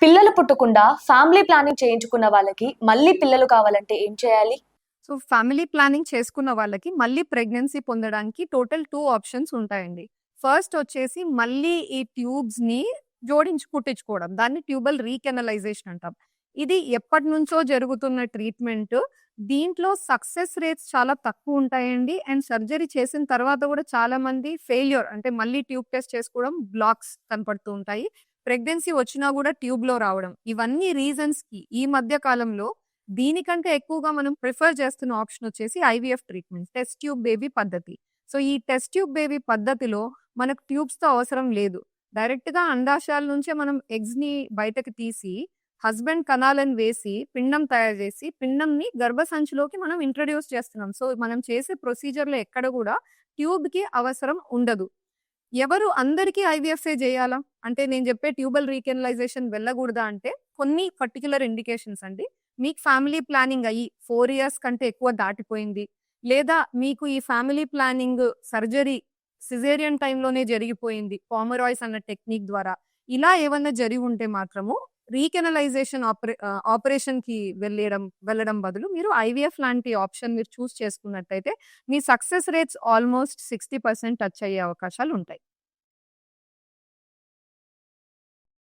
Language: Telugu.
పిల్లలు పుట్టకుండా ఫ్యామిలీ ప్లానింగ్ చేయించుకున్న వాళ్ళకి మళ్ళీ పిల్లలు కావాలంటే ఏం చేయాలి? సో, ఫ్యామిలీ ప్లానింగ్ చేసుకున్న వాళ్ళకి మళ్ళీ ప్రెగ్నెన్సీ పొందడానికి టోటల్ 2 ఆప్షన్స్ ఉంటాయండి. ఫస్ట్ వచ్చేసి మళ్ళీ ఈ ట్యూబ్స్‌ని కుట్టించుకోవడం. దాన్ని ట్యూబల్ రీకెనలైజేషన్ అంటాం. ఇది ఎప్పటినుంచో జరుగుతున్న ట్రీట్మెంట్. దీంట్లో సక్సెస్ రేట్స్ చాలా తక్కువుంటాయండి. అండ్ సర్జరీ చేసిన తర్వాత కూడా చాలామంది ఫెయిల్యూర్ అంటే మళ్ళీ ట్యూబ్ టెస్ట్ చేసుకోవడం, బ్లాక్స్ కనపడుతూ ఉంటాయి. ప్రెగ్నెన్సీ వచ్చినా కూడా ట్యూబ్‌లో రావడం. ఇవన్నీ రీజన్స్‌కి ఈ మధ్య కాలంలో దీనికంటే ఎక్కువగా మనం ప్రిఫర్ చేస్తున్న ఆప్షన్ వచ్చేసి IVF treatment. Test tube baby పద్ధతి. సో, ఈ టెస్ట్ ట్యూబ్ బేబీ పద్ధతిలో మనకు ట్యూబ్స్‌తో అవసరం లేదు. డైరెక్ట్‌గా అండాశయాల నుంచే మనం ఎగ్స్‌ని బయటకి తీసి, హస్బెండ్ కణాలను వేసి, పిండం తయారు చేసి, పిండంని గర్భసంచిలోకి మనం ఇంట్రొడ్యూస్ చేస్తున్నాం. సో, మనం చేసే ప్రొసీజర్‌లో ఎక్కడ కూడా ట్యూబ్‌కి అవసరం ఉండదు. ఎవరు అందరికీ ఐవీఎఫ్ఏ చేయాలా? అంటే నేను చెప్పే ట్యూబల్ రీకెనలైజేషన్ వెళ్ళకూడదా అంటే కొన్ని పర్టిక్యులర్ ఇండికేషన్స్ అండి. మీకు ఫ్యామిలీ ప్లానింగ్ అయ్యి 4 ఇయర్స్ కంటే ఎక్కువ దాటిపోయింది. లేదా మీకు ఈ ఫ్యామిలీ ప్లానింగ్ సర్జరీ సిజేరియన్ టైమ్‌లోనే జరిగిపోయింది. పామరాయిస్ అన్న టెక్నిక్ ద్వారా. ఇలా ఏమన్నా జరిగి ఉంటే మాత్రము రీకెనలైజేషన్ ఆపరేషన్‌కి వెళ్ళడం బదులు మీరు ఐవీఎఫ్ లాంటి ఆప్షన్ మీరు చూజ్ చేసుకున్నట్టయితే మీ సక్సెస్ రేట్స్ ఆల్‌మోస్ట్ 60% టచ్ అయ్యే అవకాశాలుంటాయి.